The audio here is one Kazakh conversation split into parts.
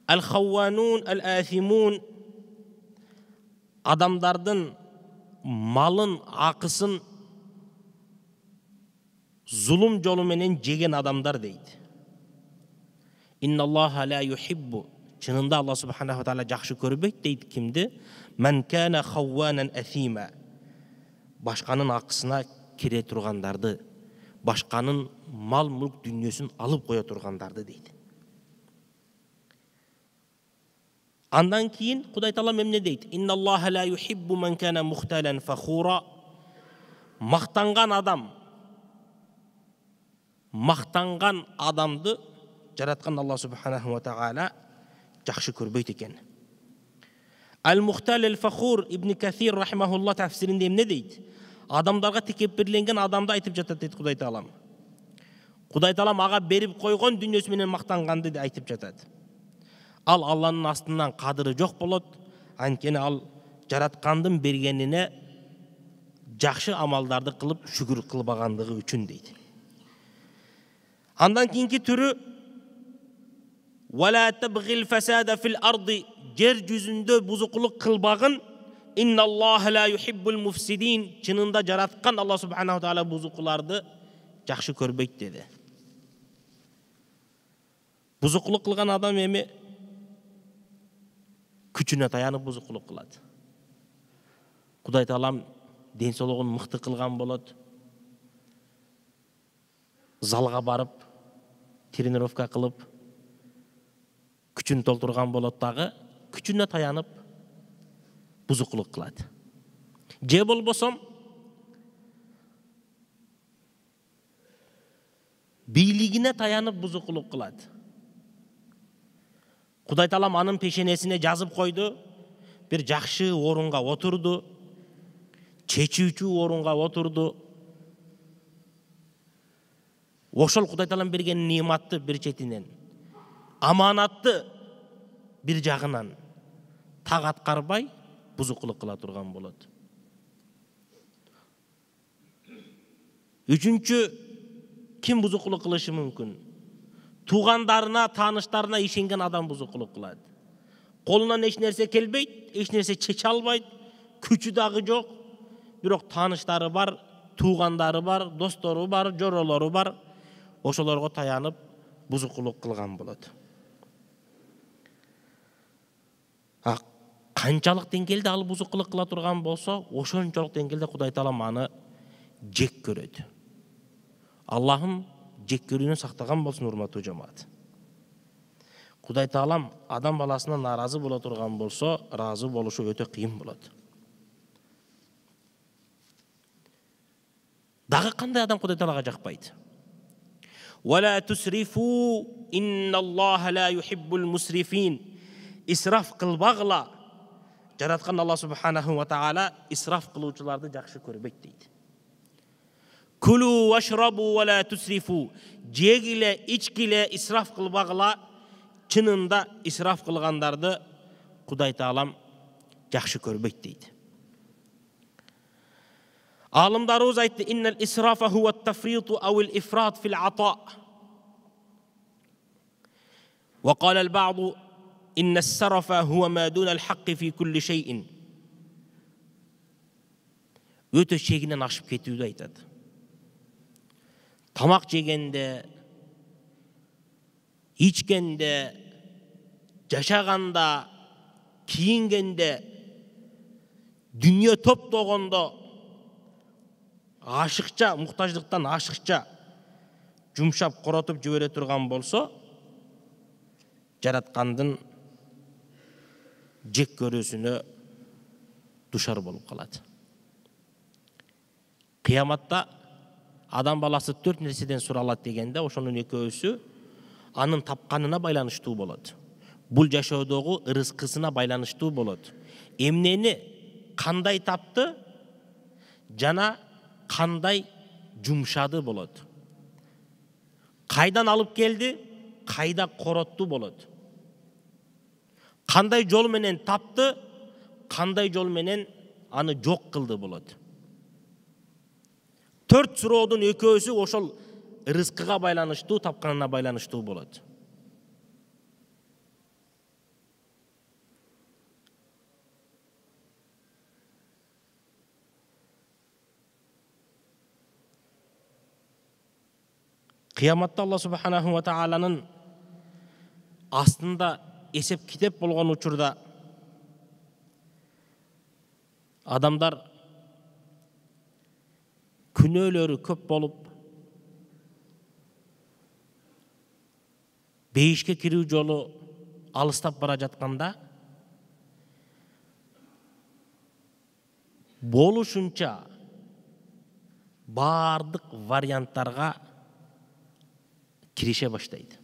Әл-хауанун, әл-әфимун, адамдардың малын, ақысын зұлым жолы менен жеген адамдар дейді. Инналлаха ла юхиббу, чынында Алла субханаху тағала жақсы көрбейді дейді кімді? Мән кәна хауанан әфима, башқаның ақысына кере тұрғандарды, башқаның мал мүлк дүниесін алып қоя тұрғандарды дейді. Андан кейін Құдай Тағала эмне дейді? Инналлаха ла юхиббу мән кәна мухталан фахура, мақтанған адамды жаратқан Алла субханаху ва тағала жақсы көрбейді екен. Әл-Мухтал әл-Фахур Ибн Кафир рахимахулла тәфсирінде емне дейді? Адамдарға текеппірленген адамды айтып жатады дейді Құдай Тағалам. Құдай Тағалам аға беріп қойған дүниесіменен мақтанғанды да айтып жатады. Ал Алланың астынан қадыры жоқ болады, анткени ал жаратқандың бергеніне жақсы амалдарды қылып шүкір қылбағандығы үшін дейді. Андан кейінгі түрі وَلَا تَبْغِي الْفَسَادَ فِي الْأَرْضِ, жер жүзінде бұзықылық қылбағын. إِنَّ اللَّهَ لَا يُحِبُّ الْمُفْسِدِينَ, чынында жаратқан Алла субханаху тағала бұзықыларды жақсы көрбейді деді. Бұзықылық қылған адам еме күчіне таянып бұзықылық қылады. Құдай Тағалам денсаулығын мықты қылған болады, залға барып тренировка қылып күчін толтырған болады дағы, күчіне таянып бұзықылық қылады. Же болбосом бийлигине таянып бұзықылық қылады. Құдай Тағалам анын пешенесіне жазып қойды, бір жақшы орынға отырды, чечүүчү орынға отырды. Ошол Құдай Тағалам берген нематты бір четинен, аманатты бір жағынан тақ атқарбай бұзықылық қыла тұрған болады. Үчүнчү, ким бұзықылық қылышы мүмкін? Туғандарына, таныштарына ишенген адам бұзықылық қылады. Қолынан еш нәрсе келбейді, еш нәрсе чече албайды, күчі дағы жоқ, бирок таныштары бар, туғандары бар, достору бар, жоролору бар, ошолорго таянып бұзықылық қылған болады. Қанчалық деңгейде ал бұзықылық қыла тұрған болса, ошончолук деңгейде Құдай Тағалам аны жек көреді. Аллахым жек көрүүнөн сактаган болсун, урматтуу жамаат. Құдай Тағалам адам баласына наразы бола турган болсо, разы болушу өтө кыйын болот. Дагы кандай адам Құдай Тағалага жакпайт? وَلَا تُسْرِفُوا إِنَّ اللَّهَ لَا يُحِبُّ الْمُسْرِفِينَ. İsraf qılbaqla жаратқан Алла субханаху ва тағала исраф қылуучыларды жақсы көрбейді дейді. Күлу вашрабу ва ла тусрифу. Жегіле, ичкіле, исраф қылбағыла, чынында исраф қылғандарды Құдай Тағалам жақсы көрбейді дейді. Алымдарымыз айтты: «Иннал исрафа хуа тафриту ауил ифрат фил ата». Ва қала ал-баъду: «Инна ас-сарафа хуа ма дуна ал-хаққи фи кулли шейин». Өте шегінен ашып кетуді айтады. Тамақ жегенде, ичкенде, жашағанда, киінгенде, дүние топтоғанда, ашықша, мұқтаждықтан ашықша жұмшап қоротып жібере тұрған болса, жаратқандың жек көрүүсүнө душар болып қалады. Қияматта адам баласы 4 нәрседен суралат дегенде, ошонун экөөсү анын тапқанына байланыштуу болот. Бул жашоодогу ырыскысына байланыштуу болот. Эмнени кандай тапты, жана кандай жумшады болот. Кайдан алып келди, кайда коротту болот. Кандай жол менен тапты, кандай жол менен аны жок кылды болот. 4 суроодун экөөсү ошол рызкыга байланыштуу, тапканына байланыштуу болот. Кыяматта Алла субханаху ва тааланын астында эсеп китеп болгон учурда адамдар күнөөлөрү көп болуп, бейишке кирүү жолу алыстап бара жатканда, болушунча бардык варианттарга кирише баштайт.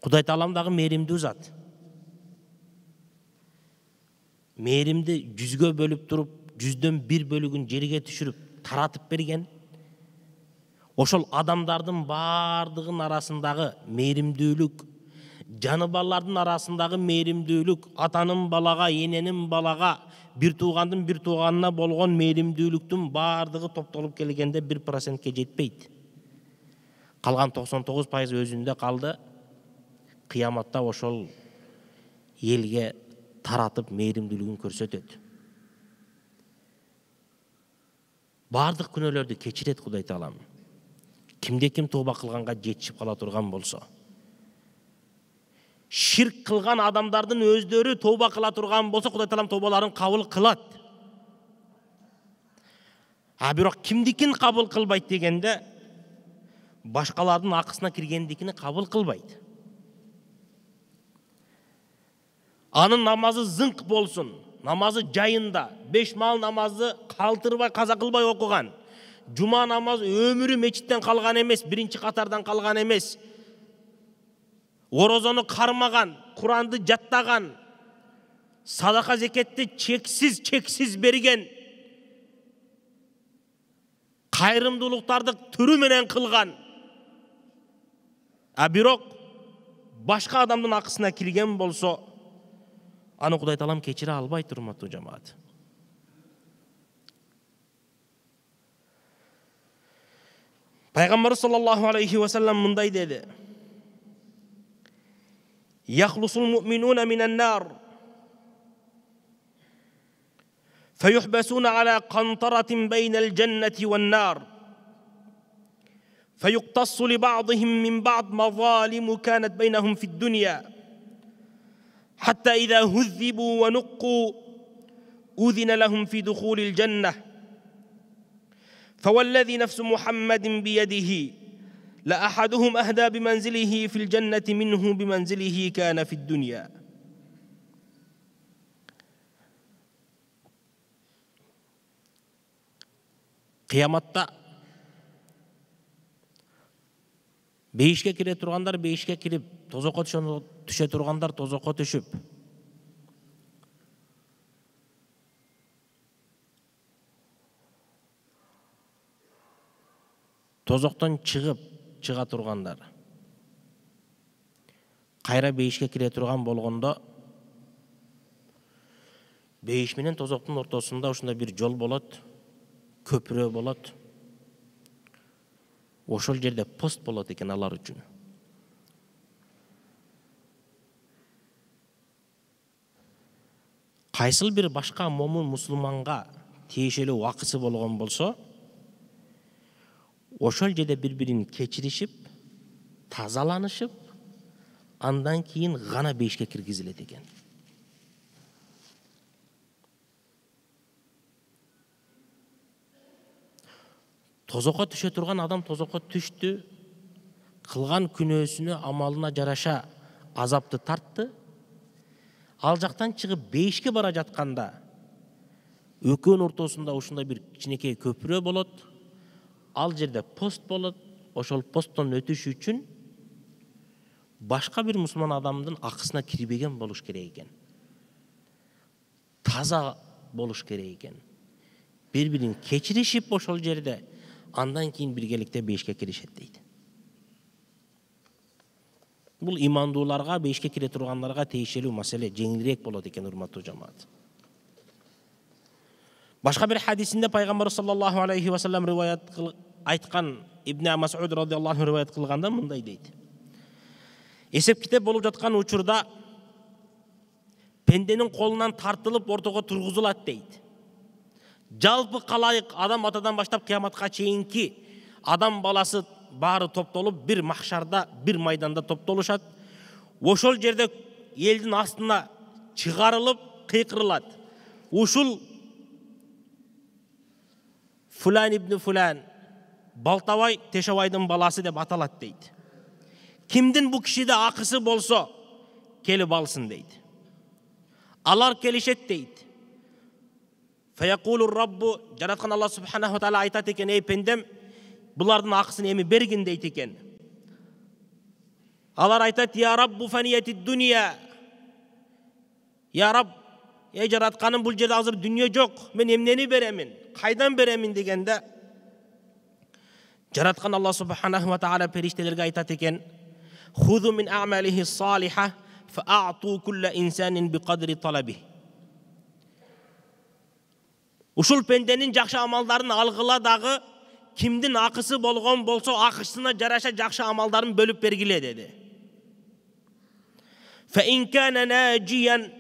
Кудай Таалам дагы мээримдүү зат. Мээримди 100ге бөлүп туруп, 100дөн 1 бөлүгүн жерге түшүрүп, таратып берген. Ошол адамдардын бардыгын арасындагы мээримдүүлүк, жаныбарлардын арасындагы мээримдүүлүк, атанын балага, эненин балага, бир туугандын бир тууганына болгон мээримдүүлүктүн бардыгы топтолуп келгенде 1%ке жетпейт. Калган 99% өзүндө калды. Кыяматта ошол элге таратып мээримдүүлүгүн көрсөтөт. Бардык күнөөлөрдү кечирет Кудай Таалам. Кимде ким тооба кылганга жетишип кала турган болсо. Ширк кылган адамдардын өздөрү тооба кыла турган болсо, Кудай Таалам тообаларын кабыл кылат. Бирок кимдикин кабыл кылбайт дегенде, башкалардын акысына киргендикини кабыл кылбайт. Анын намазы зыңк болсун, намазы жайында, 5 мал намазы калтырбай, каза кылбай окуган. Жума намазы өмүрү мечиттен калган эмес, биринчи катардан калган эмес. Орозону кармаган, Куранды жаттаган, садака зекетти чексиз берген, кайрымдуулуктарды түрү менен кылган. Бирок башка адамдын акысына кирген болсо, аны Кудай Таалам кечире албайт, урматтуу жамаат. Пайгамбар саллаллаху алейхи ва саллям мындай деди: Яхлусул муъминуна минан нар, фаюхбасуна аля кантаратин байнал джаннати ван нар, фаюктассу ли ба'дихим мин ба'д мазалиму канат байнахум фид дунья, حتى إذا هذبوا ونقوا أذن لهم في دخول الجنة فوالذي نفس محمد بيده لأحدهم أهدى بمنزله في الجنة منه بمنزله كان في الدنيا. Кыяматта бейишке кире тургандар бейишке кирип, тозокко түшө тургандар тозокко түшүп, тозоктон чыга тургандар кайра бейишке кире турган болгондо, бейиш менен тозоктун ортосунда ушундай бир жол болот, көпүрө болот. Ошол жерде пост болот экен алар үчүн. Кайсыл бир башка момун мусулманга тиешелүү акысы болгон болсо, ошол жерде бири-бирин кечиришип, тазаланышып, андан кийин гана бейишке киргизилет экен. Тозокко түшө турган адам тозокко түштү, кылган күнөөсүнө, амалына жараша азапты тартты. Ал жактан чыгып бейишке бара жатканда, экөөнүн ортосунда ушундай бир кичинекей көпүрө болот. Ал жерде пост болот. Ошол посттон өтүш үчүн башка бир мусулман адамдын акысына кирбеген болуш керек экен. Таза болуш керек экен. Бири-бирин кечиришип ошол жерде, андан кийин биргеликте бейишке киришет дейт. Бул имандууларга, бейишке кире тургандарга тиешелүү маселе, жеңилирээк болот экен, урматтуу жамаат. Башка бир хадисинде пайгамбар саллаллаху алейхи ва саллям риваят айткан, Ибн Мас'уд радиаллаху анху риваят кылганда мындай дейт: Эсеп китеп болуп жаткан учурда пенденин колунан тартылып ортого тургузулат дейт. жалпы калайык адам атадан баштап кыяматка чейинки адам баласы баары топтолуп бир махшарда, бир майданда топтолушат. Ошол жерде элдин астына чыгарылып кыйкырылат. Ушул Фулан ибн Фулан, Балтабай Тешебайдын баласы деп аталат дейт. Кимдин бу кишиде акысы болсо келип алсын дейт. Алар келишет дейт. Фаякулур Раббу, жараткан Алла субханаху таала айтат экен: "Эй пендем, булардын акысын эми бергин" дейт экен. Алар айтат: "Я Раббу фаниятид дуния". Я Рабб, эй жаратканым, бул жерде азыр дүние жок. Мен эмнени беремин? Кайдан беремин дегенде, жараткан Алла субханаху ва таала периштелерге айтат экен: "Хузу мин а'малихи салиха фа'ату кулла инсанин биқадри талаби". Ушул пенденин жакшы амалдарын алгыла дагы, кимдин акысы болгон болсо акысына жараша жакшы амалдарын бөлүп бергиле деди. Фа ин кана наджиян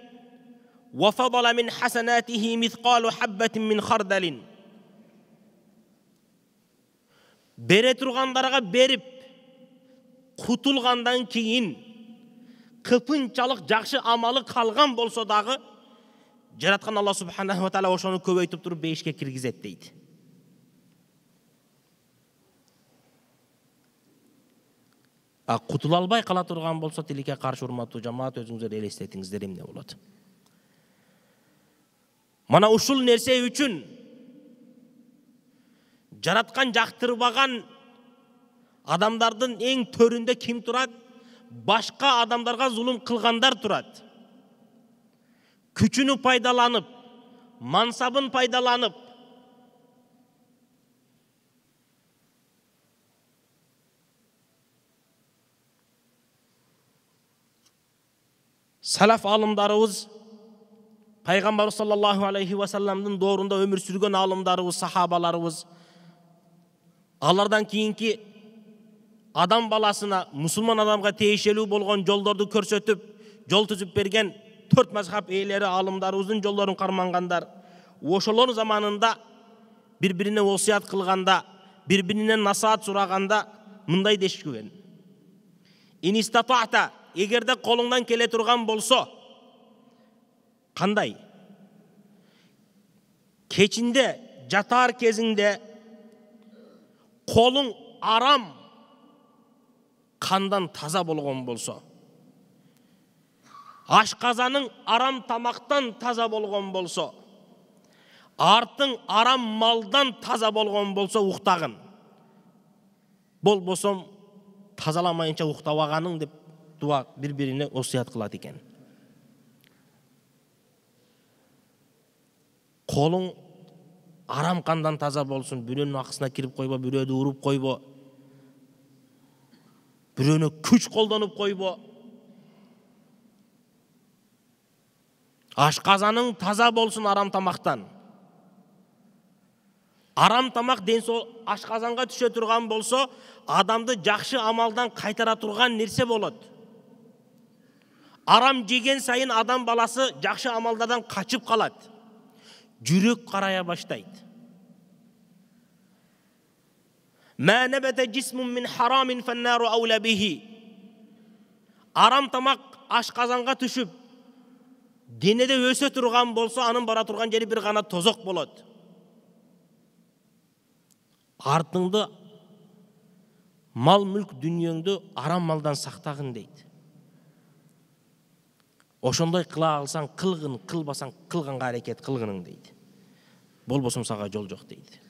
ва фадала мин хасанатихи мithqalu habbatin min khardalin. Бере тургандарга берип, кутулгандан кийин кыпынчалык жакшы амалы калган болсо дагы, жараткан Алла субханаху ва таала ошону көбөйтүп туруп бейишке киргизет дейт. Кутула албай кала турган болсо, тилекке каршы урматтуу жамаат, өзүңүздөр элестетиңиздер эмне болот. Мана ушул нерсе үчүн жараткан жактырбаган адамдардын эң төрүндө ким турат? Башка адамдарга зулум кылгандар турат. Күчүнү пайдаланып, мансабын пайдаланып, салаф алымдарыбыз, Пайгамбар саллаллаху алейхи ва салламдын доорунда өмүр сүргөн алымдарыбыз, сахабаларыбыз, алардан кийинки адам баласына, мусулман адамга тиешелүү болгон жолдорду көрсөтүп, жол түзүп берген 4 мазхаб ээлери алымдарыбыздын жолдорун кармангандар. Ошолор заманында бири-бирине осуят кылганда, бири-биринен насаат сураганда мындай дешкен: "Инистатата", эгерде колуңдан келе турган болсо, кандай? Кечинде, жатар кезиңде колуң арам кандан таза болгон болсо, ашказаның арам тамактан таза болгон болсо, артың арам малдан таза болгон болсо уктагын. Болбосом тазаламайынча уктабаганың деп дуа бири-бирине осуят кылат экен. Колуң арам кандан таза болсун, бирөөнүн акысына кирип койбо, бирөөдү уруп койбо, бирөөнө күч колдонуп койбо. Ашказаның таза болсун арам тамактан. Арам тамак ашказанга түшө турган болсо, адамды жакшы амалдан кайтара турган нерсе болот. Арам жеген сайын адам баласы жакшы амалдардан качып калат. Жүрөк карая баштайт. Ма набата жисмун мин харамин фаннару аула бихи. Арам тамак ашказанга түшүп, денеде өсө турган болсо, анын бара турган жери бир гана тозок болот. Артыңды, мал мүлк дүниеңді арам малдан сактагын дейт. Ошондой кыла алсаң кылгын, кылбасаң кылганга аракет кылгының дейт. Болбосом сага жол жок дейт.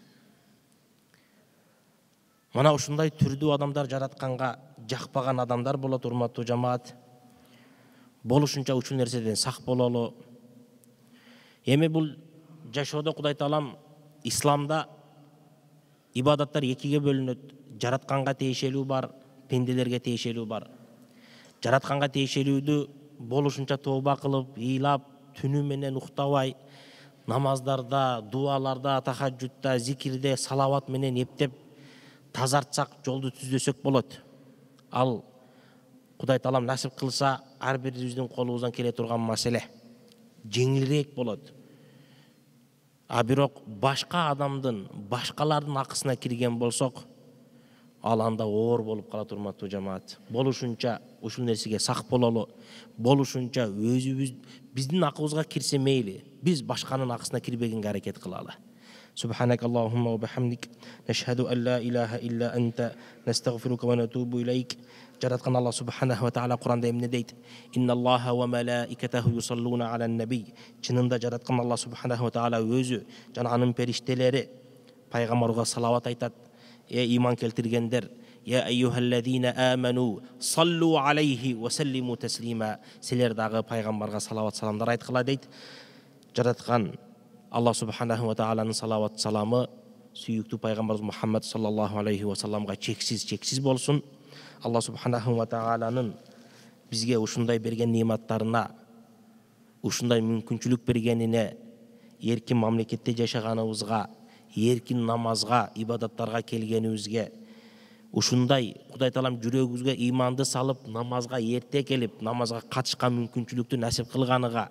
Мана ушундай түрдүү адамдар жаратканга жакпаган адамдар болот, урматтуу жамаат. Болушунча ушул нерседен сак бололу. Эми бул жашоодо Кудай Таалам исламда ибадаттар экиге бөлүнөт. Жаратканга тиешелүү бар, пенделерге тиешелүү бар. Жаратканга тиешелүүдү болушунча тооба кылып, ыйлап, түнү менен уктабай, намаздарда, дуаларда, тахажжудда, зикирде, салават менен эптеп тазартсак, жолду түздөсөк болот. Ал Кудай Таалам насип кылса, ар бирибиздин колубуздан келе турган маселе жеңилирээк болот. А бирок башка адамдын, башкалардын акысына кирген болсок, ал анда оор болуп калат, урматтуу жамаат. Болушунча ушул нерсеге сак бололу. Болушунча биздин акыбызга кирсе мейли, биз башканын акысына кирбегенге аракет кылалы. سبحانك اللهم وبحمدك نشهد أن لا إله إلا أنت نستغفرك ونتوب إليك. жараткан Аллах субханаху ва таала Куранда эмне дейт? Инна Аллаха ва малаикатаху юсаллуна аля наби. Чынында жараткан Аллах субханаху ва таала өзү жана анын периштелери пайгамбарга салават айтат. Иман келтиргендер, я айюхаллазина аману саллу алейхи ва саллиму таслима. Силер дагы пайгамбарга салават саламдар айткыла дейт. Жараткан Аллах субханаху ва тааланын салават саламы сүйүктүү пайгамбарыбыз Мухаммад саллаллаху алейхи ва салламга чексиз болсун. Аллах субханаху ва тааланын бизге ушундай берген нематтарына, ушундай мүмкүнчүлүк бергенине, эркин мамлекетте жашаганыбызга, эркин намазга, ибадаттарга келгенибизге, ушундай Кудай таалам жүрөгүбүзгө иманды салып, намазга эрте келип, намазга катышкан мүмкүнчүлүктү насип кылганыга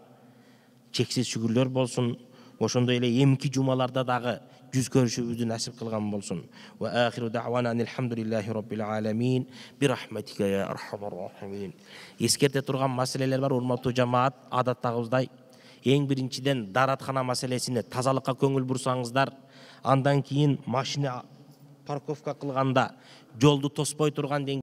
чексиз шүгүрлөр болсун. Ошондой эле эмки жумаларда дагы жүз көрүшүбүздү насип кылган болсун. Ва ахиру дa'wana алхамдулиллахи rabbil alamin би рахматика я архамар рахимин. Эскерте турган маселелер бар, урматтуу жамаат. Адаттагыбыздай эң биринчиден дараткана маселесине тазалыкка көңүл бурсаңыздар, андан кийин машина парковка кылганда жолду тоспой турган